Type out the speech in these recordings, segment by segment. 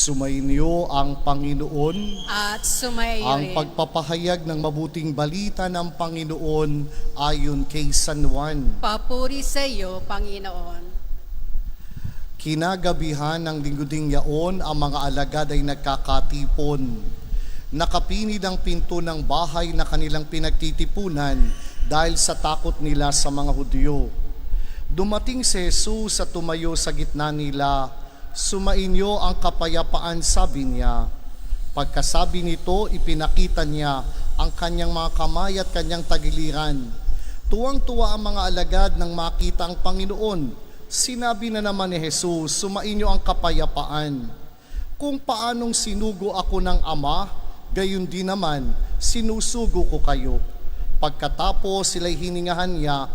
Sumainyo ang Panginoon. At sumayo Ang rin. pagpapahayag ng mabuting balita ng Panginoon ayon kay San Juan. Papuri sa iyo, Panginoon. Kinagabihan ng lingguding yaon, ang mga alagad ay nagkakatipon. Nakapinid ang pinto ng bahay na kanilang pinagtitipunan dahil sa takot nila sa mga Hudyo. Dumating si Jesus at tumayo sa gitna nila. Sumainyo ang kapayapaan, sabi niya. Pagkasabi nito, ipinakita niya ang kanyang mga kamay at kanyang tagiliran. Tuwang-tuwa ang mga alagad nang makita ang Panginoon. Sinabi na naman ni Jesus, sumainyo ang kapayapaan. Kung paanong sinugo ako ng Ama, gayon din naman sinusugo ko kayo. Pagkatapos sila'y hiningahan niya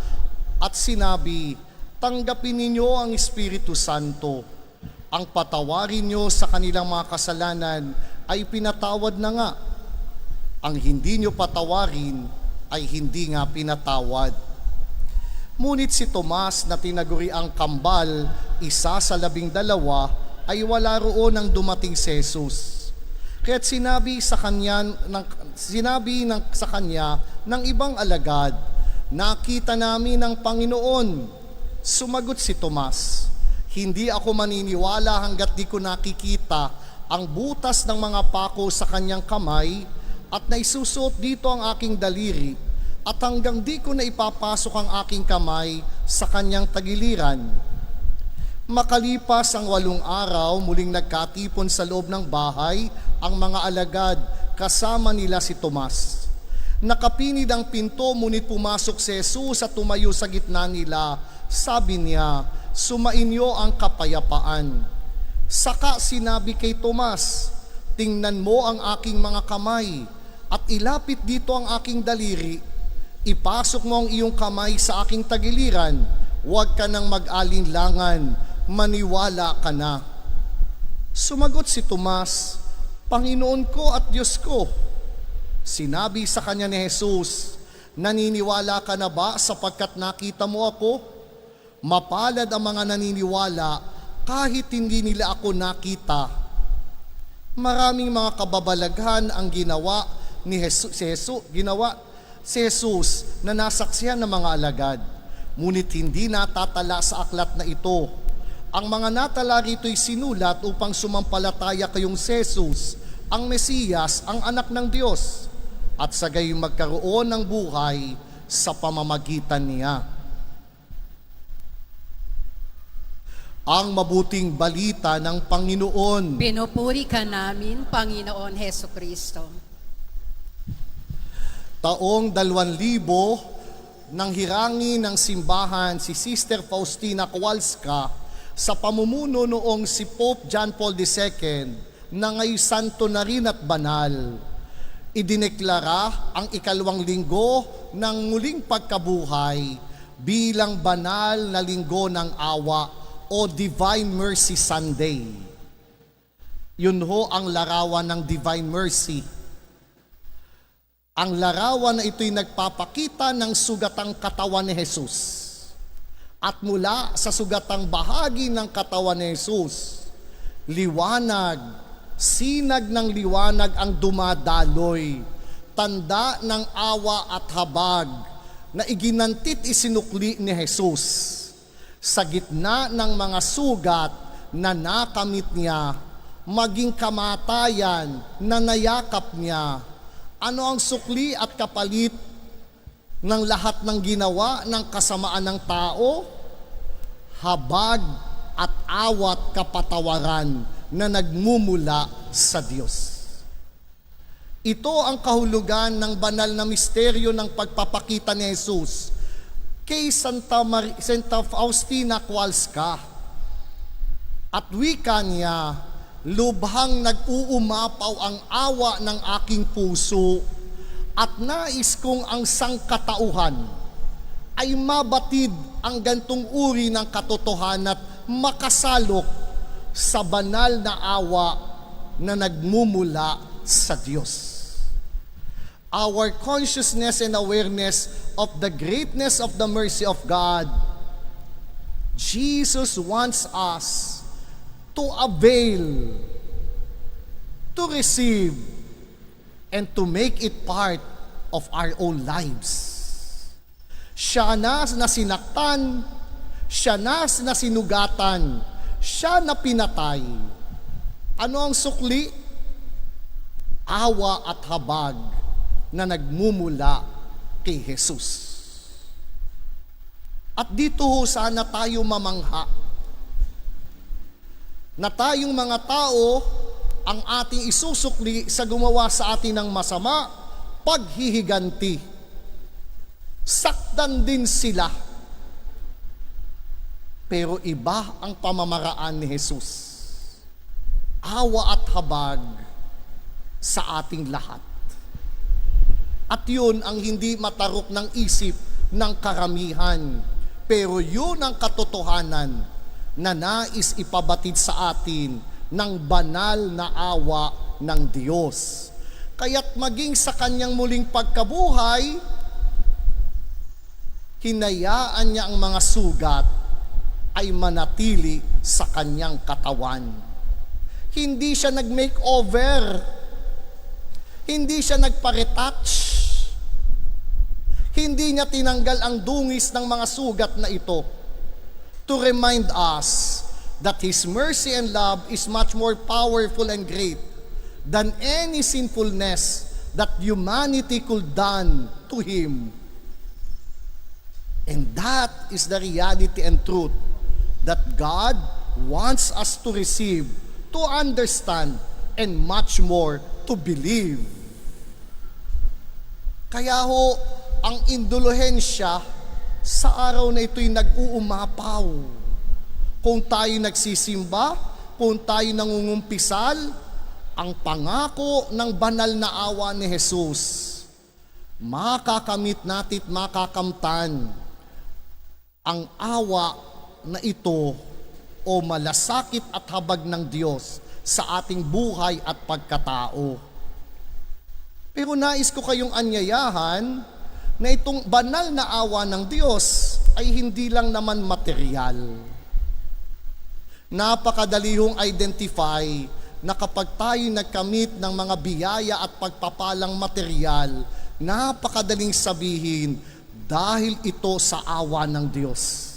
at sinabi, tanggapin ninyo ang Espiritu Santo. Ang patawarin nyo sa kanilang mga kasalanan ay pinatawad na nga. Ang hindi nyo patawarin ay hindi nga pinatawad. Ngunit si Tomas na tinaguri ang kambal, isa sa 12, ay wala roon nang dumating si Jesus. Kaya't sinabi sa kanya ng ibang alagad, nakita namin ang Panginoon. Sumagot si Tomas, hindi ako maniniwala hanggat di ko nakikita ang butas ng mga pako sa kanyang kamay at naisusuot dito ang aking daliri at hanggang di ko na ipapasok ang aking kamay sa kanyang tagiliran. Makalipas ang 8 araw, muling nagkatipon sa loob ng bahay ang mga alagad kasama nila si Tomas. Nakapinid ang pinto, ngunit pumasok si Jesus at tumayo sa gitna nila. Sabi niya, sumainyo ang kapayapaan. Saka sinabi kay Tomas, tingnan mo ang aking mga kamay at ilapit dito ang aking daliri. Ipasok mo ang iyong kamay sa aking tagiliran. Huwag ka nang mag-alinlangan, maniwala ka na. Sumagot si Tomas, Panginoon ko at Diyos ko. Sinabi sa kanya ni Jesus, naniniwala ka na ba sapagkat nakita mo ako? Mapalad ang mga naniniwala kahit hindi nila ako nakita. Maraming mga kababalaghan ang ginawa ni Jesus na nasaksihan ng mga alagad. Ngunit hindi natatala sa aklat na ito. Ang mga natala rito'y sinulat upang sumampalataya kayong Jesus, ang Mesiyas, ang anak ng Diyos, at sa gayon magkaroon ng buhay sa pamamagitan niya. Ang mabuting balita ng Panginoon. Pinupuri ka namin, Panginoon Heso Kristo. Taong 2000 nang hirangi ng simbahan si Sister Faustina Kowalska sa pamumuno noong si Pope John Paul II na ngayon santo na rin at banal. Idineklara ang 2 linggo ng muling pagkabuhay bilang banal na linggo ng awa o Divine Mercy Sunday. Yun ho ang larawan ng Divine Mercy. Ang larawan na ito'y nagpapakita ng sugatang katawan ni Jesus. At mula sa sugatang bahagi ng katawan ni Jesus, liwanag, sinag ng liwanag ang dumadaloy, tanda ng awa at habag na iginantit isinukli ni Jesus. Sa gitna ng mga sugat na nakamit niya, maging kamatayan na nayakap niya, ano ang sukli at kapalit ng lahat ng ginawa ng kasamaan ng tao? Habag at awat kapatawaran na nagmumula sa Diyos. Ito ang kahulugan ng banal na misteryo ng pagpapakita ni Jesus kay Santa Faustina Kowalska. At wika niya, lubhang nag-uumapaw ang awa ng aking puso at nais kong ang sangkatauhan ay mabatid ang gantong uri ng katotohanan at makasalok sa banal na awa na nagmumula sa Diyos. Our consciousness and awareness of the greatness of the mercy of God, Jesus wants us to avail to receive and to make it part of our own lives. Siya na sinaktan, siya na sinugatan, siya na pinatay. Ano ang sukli? Awa at habag na nagmumula kay Jesus. At dito ho sana tayo mamangha na tayong mga tao ang ating isusukli sa gumawa sa atin ng masama, paghihiganti. Saktan din sila. Pero iba ang pamamaraan ni Jesus. Awa at habag sa ating lahat. At yun ang hindi matarok ng isip ng karamihan. Pero yun ang katotohanan na nais ipabatid sa atin ng banal na awa ng Diyos. Kaya't maging sa kanyang muling pagkabuhay, hinayaan niya ang mga sugat ay manatili sa kanyang katawan. Hindi siya nag-makeover. Hindi siya nagpa-retouch. Hindi niya tinanggal ang dungis ng mga sugat na ito to remind us that His mercy and love is much more powerful and great than any sinfulness that humanity could done to Him. And that is the reality and truth that God wants us to receive, to understand, and much more to believe. Kaya ho, ang indulhensya sa araw na ito'y nag-uumapaw. Kung tayo nagsisimba, kung tayo nangungumpisal, ang pangako ng banal na awa ni Jesus, makakamit natin at makakamtan ang awa na ito o malasakit at habag ng Diyos sa ating buhay at pagkatao. Pero nais ko kayong anyayahan na itong banal na awa ng Diyos ay hindi lang naman material. Napakadali hong identify na kapag tayo nagkamit ng mga biyaya at pagpapalang material, napakadaling sabihin, dahil ito sa awa ng Diyos.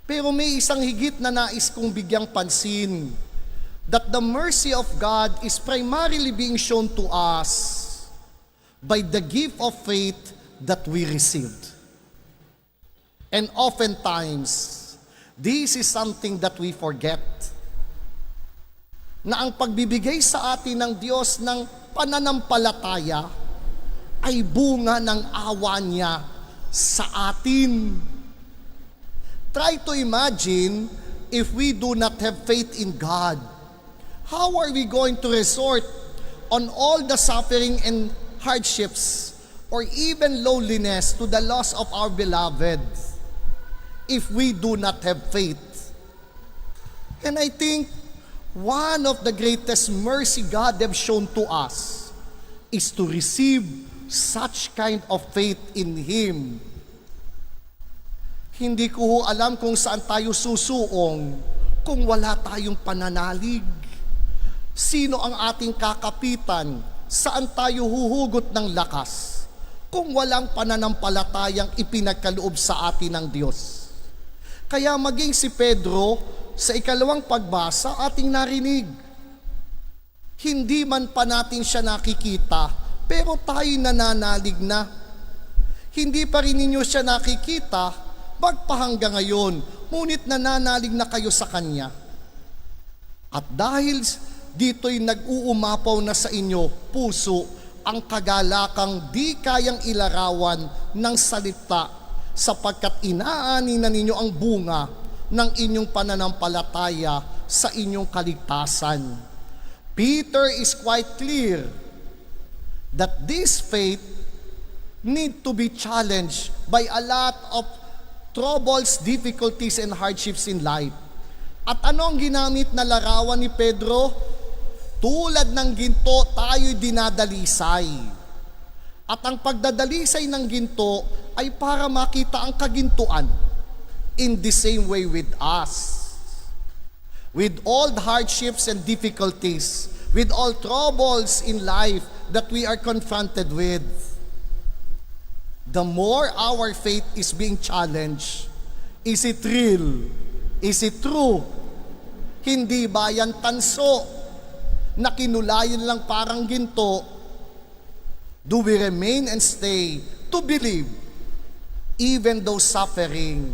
Pero may isang higit na nais kong bigyang pansin, that the mercy of God is primarily being shown to us by the gift of faith that we received. And oftentimes, this is something that we forget. Na ang pagbibigay sa atin ng Diyos ng pananampalataya ay bunga ng awa niya sa atin. Try to imagine if we do not have faith in God. How are we going to resort on all the suffering and hardships or even loneliness to the loss of our beloved if we do not have faith? And I think one of the greatest mercy God have shown to us is to receive such kind of faith in Him. Hindi ko ho alam kung saan tayo susuong kung wala tayong pananalig. Sino ang ating kakapitan? Saan tayo huhugot ng lakas kung walang pananampalatayang ipinagkaloob sa atin ng Diyos? Kaya maging si Pedro, sa ikalawang pagbasa, ating narinig. Hindi man pa natin siya nakikita, pero tayo nananalig na. Hindi pa rin ninyo siya nakikita, magpahanggang ngayon, ngunit nananalig na kayo sa Kanya. At dahil dito'y nag-uumapaw na sa inyo, puso, ang kagalakang di kayang ilarawan ng salita, sapagkat inaani na ninyo ang bunga ng inyong pananampalataya sa inyong kaligtasan. Peter is quite clear that this faith need to be challenged by a lot of troubles, difficulties, and hardships in life. At ano ang ginamit na larawan ni Pedro? Tulad ng ginto, tayo'y dinadalisay. At ang pagdadalisay ng ginto ay para makita ang kagintuan. In the same way with us. With all the hardships and difficulties, with all troubles in life that we are confronted with, the more our faith is being challenged. Is it real? Is it true? Hindi ba yan tanso na kinulayan lang parang ginto? Do we remain and stay to believe even though suffering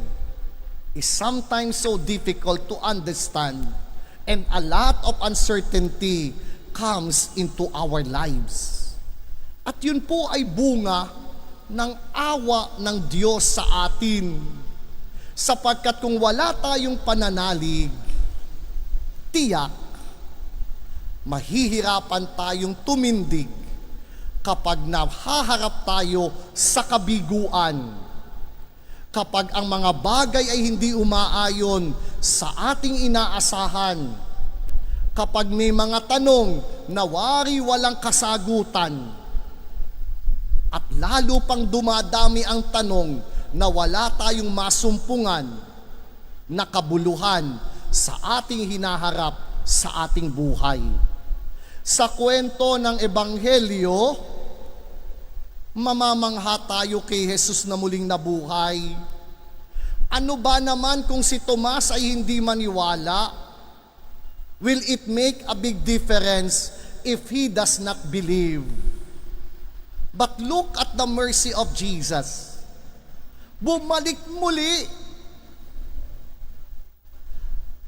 is sometimes so difficult to understand and a lot of uncertainty comes into our lives? At yun po ay bunga ng awa ng Diyos sa atin. Sapagkat kung wala tayong pananalig, tiyak, mahihirapan tayong tumindig kapag nahaharap tayo sa kabiguan. Kapag ang mga bagay ay hindi umaayon sa ating inaasahan. Kapag may mga tanong na wari walang kasagutan. At lalo pang dumadami ang tanong na wala tayong masumpungan na kabuluhan sa ating hinaharap sa ating buhay. Sa kwento ng Ebanghelyo, mamamangha tayo kay Jesus na muling nabuhay. Ano ba naman kung si Tomas ay hindi maniwala? Will it make a big difference if he does not believe? But look at the mercy of Jesus. Bumalik muli.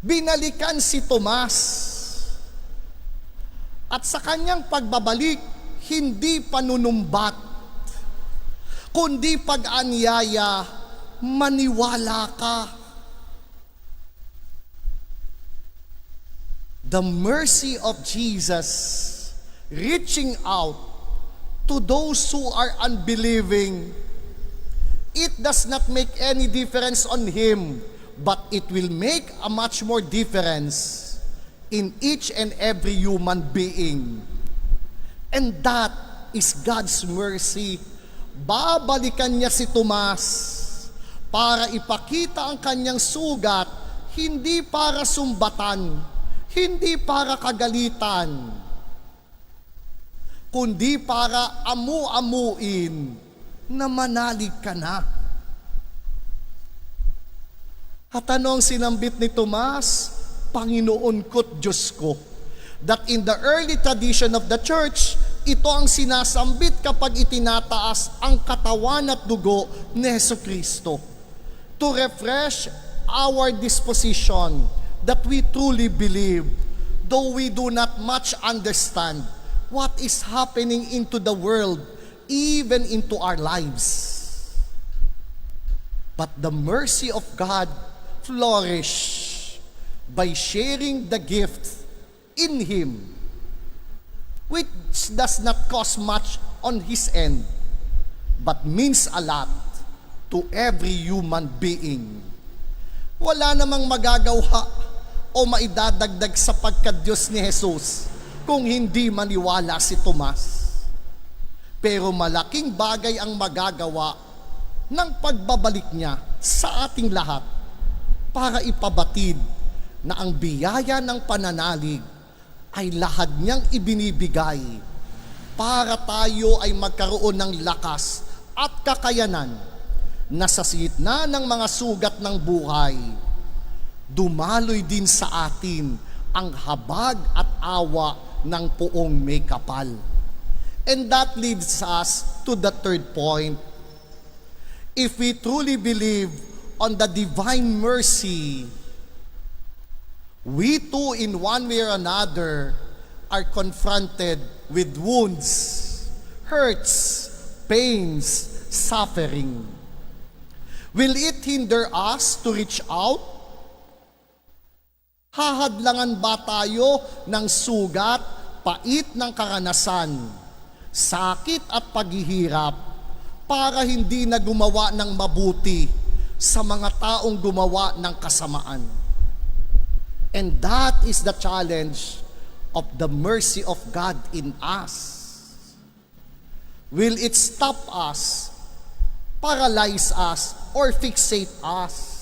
Binalikan si Tomas. At sa kanyang pagbabalik, hindi panunumbat, kundi pag-anyaya, maniwala ka. The mercy of Jesus reaching out to those who are unbelieving. It does not make any difference on him, but it will make a much more difference in each and every human being. And that is God's mercy. Babalikan niya si Tomas para ipakita ang kanyang sugat, hindi para sumbatan, hindi para kagalitan, kundi para amu-amuin na manalig ka na. At anong sinambit ni Tomas? Panginoon ko't Diyos ko. That in the early tradition of the church, ito ang sinasambit kapag itinataas ang katawan at dugo ni Jesucristo. To refresh our disposition that we truly believe, though we do not much understand what is happening into the world, even into our lives. But the mercy of God flourish by sharing the gift in Him, which does not cost much on His end, but means a lot to every human being. Wala namang magagawa o maidadagdag sa pagka-Diyos ni Jesus kung hindi maniwala si Tomas. Pero malaking bagay ang magagawa ng pagbabalik niya sa ating lahat para ipabatid na ang biyaya ng pananalig ay lahad niyang ibinibigay para tayo ay magkaroon ng lakas at kakayanan na sa gitna ng mga sugat ng buhay, dumaloy din sa atin ang habag at awa ng Poong may kapal. And that leads us to the third point. If we truly believe on the divine mercy, we too in one way or another are confronted with wounds, hurts, pains, suffering. Will it hinder us to reach out? Hahadlangan ba tayo ng sugat, pait ng karanasan, sakit at paghihirap para hindi na gumawa ng mabuti sa mga taong gumawa ng kasamaan? And that is the challenge of the mercy of God in us. Will it stop us, paralyze us, or fixate us?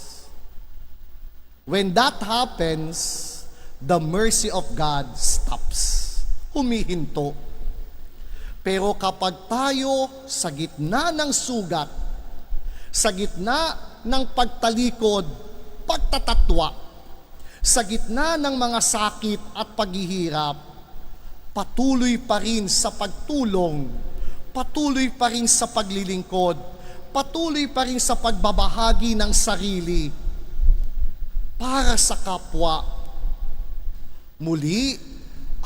When that happens, the mercy of God stops. humihinto. Pero kapag tayo sa gitna ng sugat, sa gitna ng pagtalikod, pagtatatwa, sa gitna ng mga sakit at paghihirap, patuloy pa rin sa pagtulong, patuloy pa rin sa paglilingkod, patuloy pa rin sa pagbabahagi ng sarili para sa kapwa. Muli,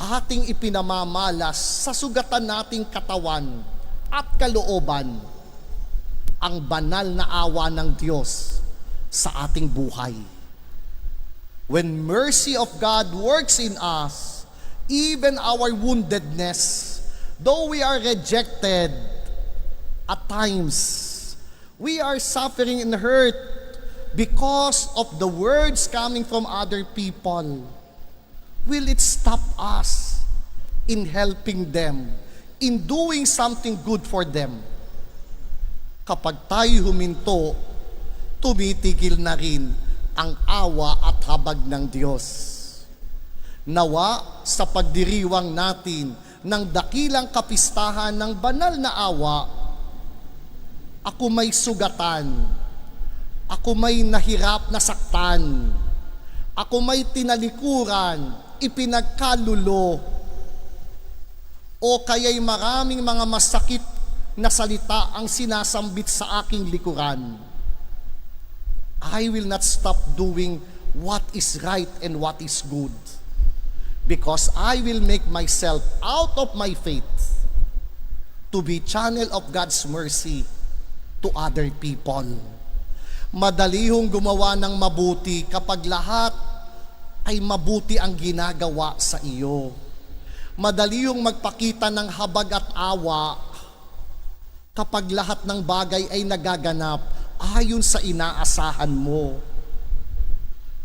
ating ipinamamalas sa sugatan nating katawan at kalooban ang banal na awa ng Diyos sa ating buhay. When mercy of God works in us, even our woundedness, though we are rejected at times, we are suffering and hurt because of the words coming from other people. Will it stop us in helping them, in doing something good for them? Kapag tayo huminto, tumitigil na rin ang awa at habag ng Diyos. Nawa sa pagdiriwang natin ng dakilang kapistahan ng banal na awa, ako may sugatan, ako may nahirap na saktan, ako may tinalikuran, ipinagkalulo, o kaya'y maraming mga masakit na salita ang sinasambit sa aking likuran. I will not stop doing what is right and what is good, because I will make myself out of my faith to be channel of God's mercy to other people. Madali hong gumawa ng mabuti kapag lahat ay mabuti ang ginagawa sa iyo. Madali yung magpakita ng habag at awa kapag lahat ng bagay ay nagaganap ayon sa inaasahan mo.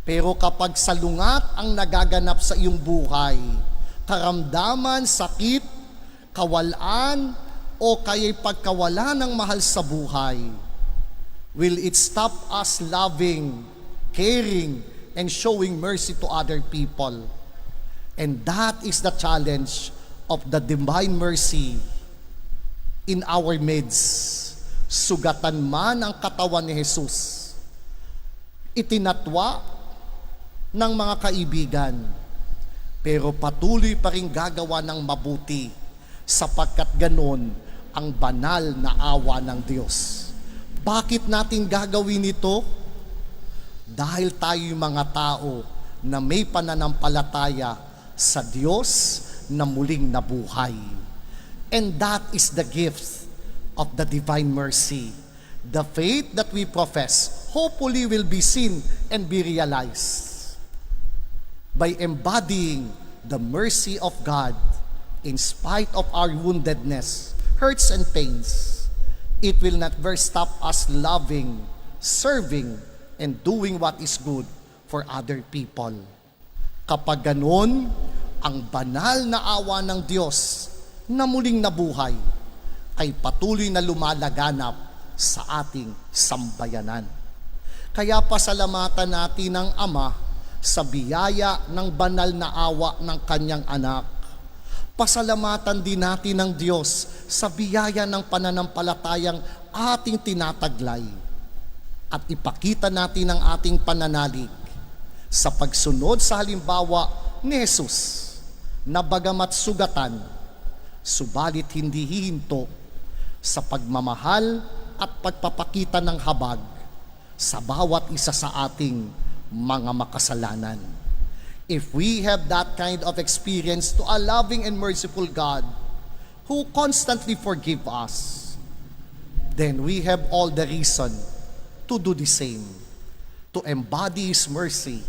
Pero kapag salungat ang nagaganap sa iyong buhay, karamdaman, sakit, kawalan, o kaya'y pagkawala ng mahal sa buhay, will it stop us loving, caring, and showing mercy to other people? And that is the challenge of the divine mercy in our midst. Sugatan man ang katawan ni Jesus, itinatwa ng mga kaibigan, pero patuloy pa rin gagawa ng mabuti sapagkat ganon ang banal na awa ng Diyos. Bakit natin gagawin ito? Dahil tayo mga tao na may pananampalataya sa Diyos na muling nabuhay. And that is the gift of the divine mercy. The faith that we profess hopefully will be seen and be realized by embodying the mercy of God in spite of our woundedness, hurts and pains. It will not ever stop us loving, serving, and doing what is good for other people. Kapag ganon, ang banal na awa ng Diyos na muling nabuhay ay patuloy na lumalaganap sa ating sambayanan. Kaya pasalamatan natin ang Ama sa biyaya ng banal na awa ng kanyang anak. Pasalamatan din natin ang Diyos sa biyaya ng pananampalatayang ating tinataglay. At ipakita natin ang ating pananalig sa pagsunod sa halimbawa ni Jesus na bagamat sugatan, subalit hindi hihinto sa pagmamahal at pagpapakita ng habag sa bawat isa sa ating mga makasalanan. If we have that kind of experience to a loving and merciful God who constantly forgive us, then we have all the reason to do the same, to embody His mercy.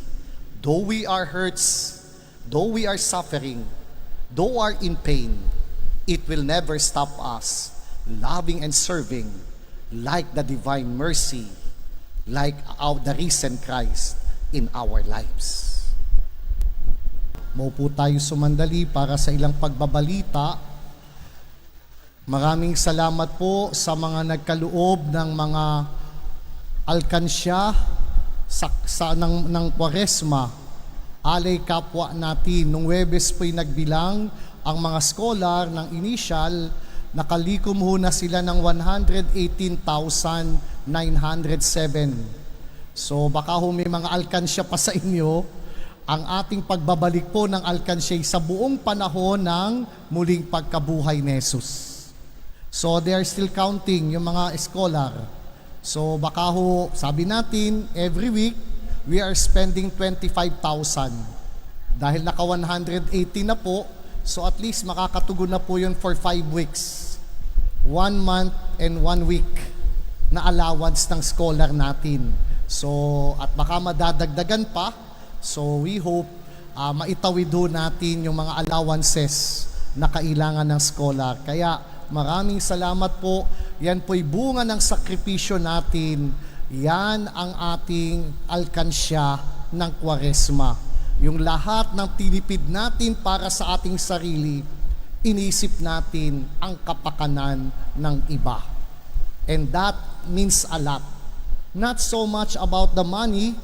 Though we are hurts, though we are suffering, though we are in pain, it will never stop us loving and serving like the divine mercy, like the risen Christ in our lives. Maupo tayo sumandali para sa ilang pagbabalita. Maraming salamat po sa mga nagkaloob ng mga alkansya ng Kwaresma. Alay kapwa natin. Nung Huwebes po'y nagbilang ang mga scholar ng initial, nakalikom ho na sila ng 118,907. So baka ho may mga alkansya pa sa inyo. Ang ating pagbabalik po ng alkansya sa buong panahon ng muling pagkabuhay ni Jesus. So they are still counting yung mga scholar. So baka ho, sabi natin, every week, we are spending 25,000. Dahil naka 180 na po, so at least makakatugon na po yun for 5 weeks. 1 month and 1 week na allowance ng scholar natin. So, at baka madadagdagan pa, so we hope maitawid ho natin yung mga allowances na kailangan ng scholar. Kaya maraming salamat po. Yan po'y bunga ng sakripisyo natin. Yan ang ating alkansya ng Kwaresma. Yung lahat ng tinipid natin para sa ating sarili, inisip natin ang kapakanan ng iba. And that means a lot. Not so much about the money,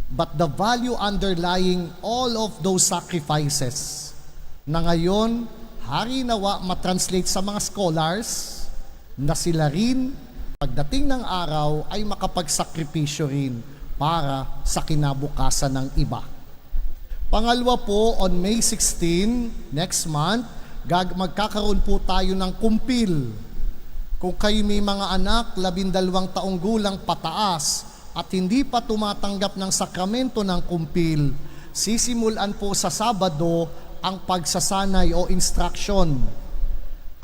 but the value underlying all of those sacrifices. Na ngayon, hari nawa matranslate sa mga scholars na sila rin, pagdating ng araw, ay makapagsakripisyo rin para sa kinabukasan ng iba. Pangalawa po, on May 16, next month, magkakaroon po tayo ng kumpil. Kung kayo may mga anak, 12 taong gulang pataas, at hindi pa tumatanggap ng sakramento ng kumpil, sisimulan po sa Sabado ang pagsasanay o instruction.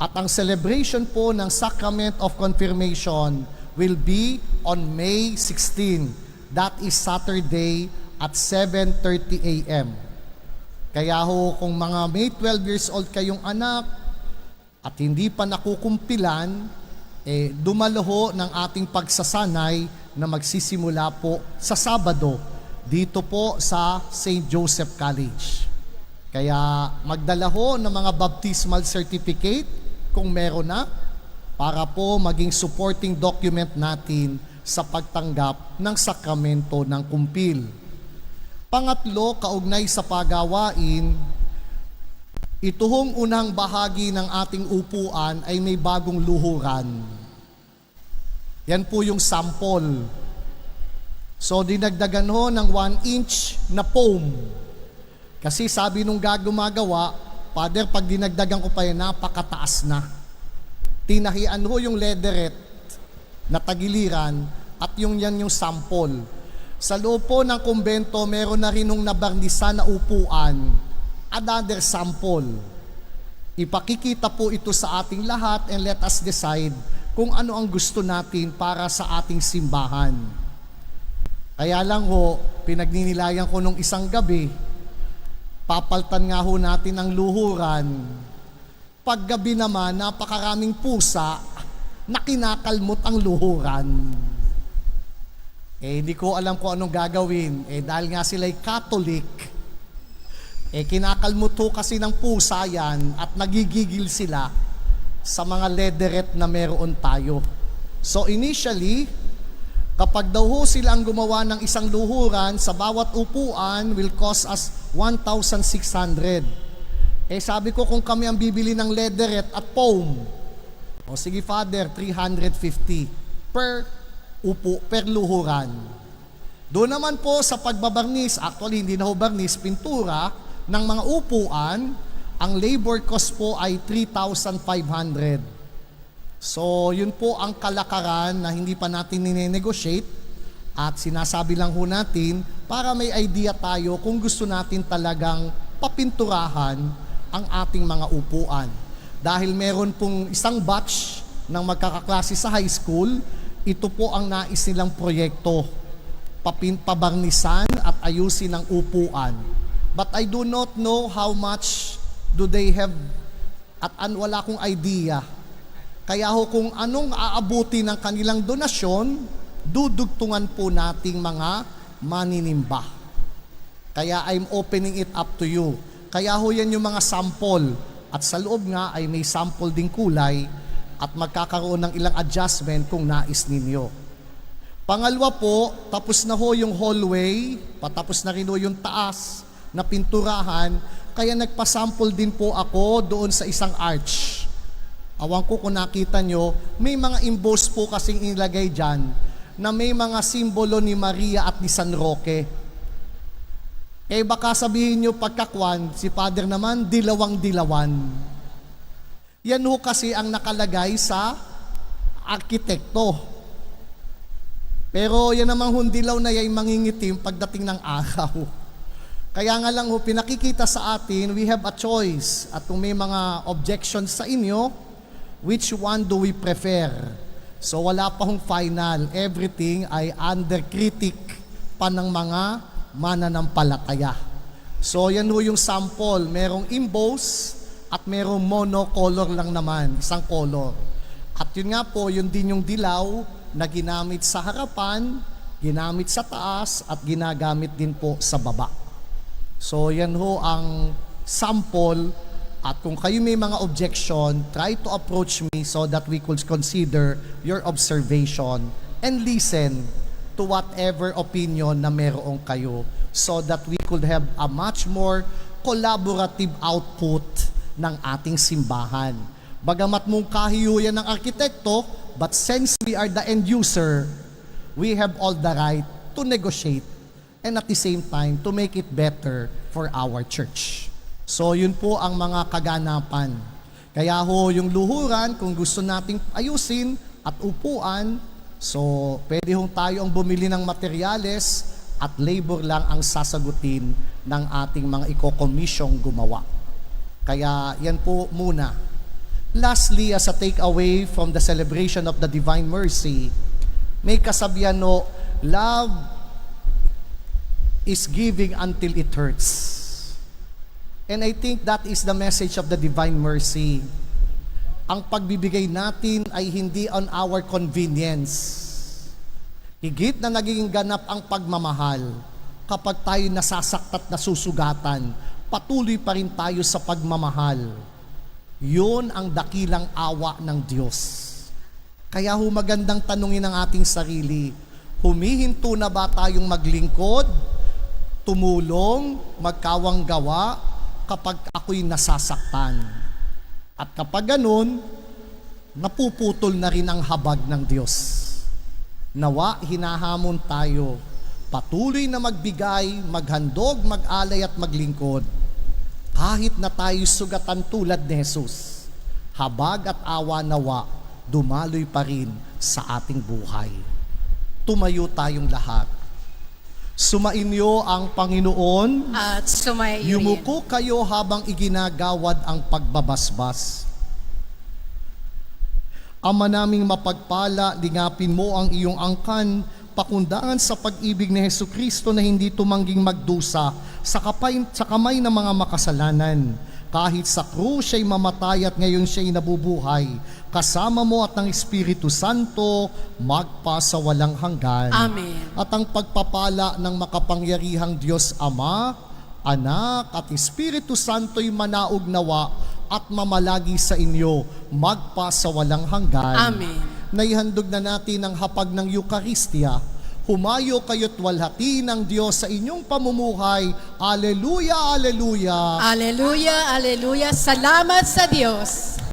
At ang celebration po ng Sacrament of Confirmation will be on May 16. That is Saturday at 7:30 a.m. Kaya ho, kung mga may 12 years old kayong anak at hindi pa nakukumpilan, dumalo ho ng ating pagsasanay na magsisimula po sa Sabado dito po sa St. Joseph College. Kaya magdala ho ng mga baptismal certificate kung meron na, para po maging supporting document natin sa pagtanggap ng sakramento ng kumpil. Pangatlo, kaugnay sa pagawain, ito hong unang bahagi ng ating upuan ay may bagong luhuran. Yan po yung sample. So dinagdagan ho ng 1 inch na foam. Kasi sabi nung gumagawa, Father, pag dinagdagan ko pa yan, napakataas na. Tinahian ho yung leatherette na tagiliran at yan yung sample. Sa loob po ng kumbento, meron na rin nung nabarnisan na upuan, another sample. Ipakikita po ito sa ating lahat and let us decide kung ano ang gusto natin para sa ating simbahan. Kaya lang ho, pinagninilayan ko nung isang gabi, papaltan nga ho natin ang luhuran. Paggabi naman, napakaraming pusa na kinakalmot ang luhuran. Hindi ko alam kung anong gagawin. Dahil nga sila'y Catholic, kinakalmot ho kasi ng pusa yan at nagigigil sila sa mga leatherette na meron tayo. So initially, kapag daw ho sila ang gumawa ng isang luhuran, sa bawat upuan will cost us 1,600. Sabi ko, kung kami ang bibili ng leatherette at foam, sige Father, 350 per upo, per luhuran. Doon naman po sa pagbabarnis, actually hindi na ho barnis, pintura ng mga upuan, ang labor cost po ay 3,500. So yun po ang kalakaran na hindi pa natin nine-negotiate at sinasabi lang ho natin para may idea tayo kung gusto natin talagang papinturahan ang ating mga upuan. Dahil meron pong isang batch ng magkakaklase sa high school, ito po ang nais nilang proyekto, pabarnisan at ayusin ang upuan. But I do not know how much do they have at wala akong idea. Kaya ho, kung anong aabuti ng kanilang donasyon, dudugtungan po nating mga maninimba. Kaya I'm opening it up to you. Kaya ho yan yung mga sample. At sa loob nga ay may sample ding kulay at magkakaroon ng ilang adjustment kung nais ninyo. Pangalawa po, tapos na ho yung hallway, patapos na rin ho yung taas na pinturahan, Kaya nagpasample din po ako doon sa isang arch. Awan ko kung nakita nyo, may mga emboss po kasing inilagay dyan na may mga simbolo ni Maria at ni San Roque. Eh baka sabihin nyo pagkakwan, si Father naman, dilawang-dilawan. Yan ho kasi ang nakalagay sa arkitekto. Pero yan namang hundilaw na yan mangingitim pagdating ng araw. Kaya nga lang ho, pinakikita sa atin, we have a choice. At kung may mga objections sa inyo, which one do we prefer? So wala pa hong final. Everything ay under critic pa ng mga mananampalataya. So yan ho yung sample. Merong emboss at merong monocolor lang naman, isang color. At yun nga po, yun din yung dilaw na ginamit sa harapan, ginamit sa taas, at ginagamit din po sa baba. So yan ho ang sample. At kung kayo may mga objection, try to approach me so that we could consider your observation and listen to whatever opinion na meron kayo so that we could have a much more collaborative output ng ating simbahan. Bagamat mungkahi yan ng arkitekto, but since we are the end user, we have all the right to negotiate and at the same time to make it better for our church. So yun po ang mga kaganapan. Kaya ho yung luhuran, kung gusto nating ayusin at upuan, so pwede hong tayo ang bumili ng materyales at labor lang ang sasagutin ng ating mga iko-komisyong gumawa. Kaya yan po muna. Lastly, as a takeaway from the celebration of the Divine Mercy, may kasabihan no, love is giving until it hurts. And I think that is the message of the Divine Mercy. Ang pagbibigay natin ay hindi on our convenience. Higit na naging ganap ang pagmamahal kapag tayo nasasaktat na susugatan, patuloy pa rin tayo sa pagmamahal. Yun ang dakilang awa ng Diyos. Kaya magandang tanungin ang ating sarili, humihinto na ba tayong maglingkod, tumulong, magkawang gawa kapag ako'y nasasaktan? At kapag ganun, napuputol na rin ang habag ng Diyos. Nawa, hinahamon tayo, patuloy na magbigay, maghandog, mag-alay at maglingkod. Kahit na tayo sugatan tulad ni Jesus, habag at awa nawa, dumaloy pa rin sa ating buhay. Tumayo tayong lahat. Sumainyo ang Panginoon, At sumayo rin. yumuko kayo habang iginagawad ang pagbabasbas. Ama naming mapagpala, lingapin mo ang iyong angkan, pakundangan sa pag-ibig ni Hesukristo na hindi tumangging magdusa sa kamay ng mga makasalanan. Kahit sa krus siya'y mamatay at ngayon siya'y nabubuhay, kasama mo at ng Espiritu Santo, magpa sa walang hanggan. Amen. At ang pagpapala ng makapangyarihang Diyos Ama, Anak at Espiritu Santo'y manaog nawa at mamalagi sa inyo, magpa sa walang hanggan. Amen. Naihandog na natin ang hapag ng Eucharistia. Humayo kayo't walhati ng Diyos sa inyong pamumuhay. Alleluia, alleluia. Alleluia, alleluia. Salamat sa Diyos.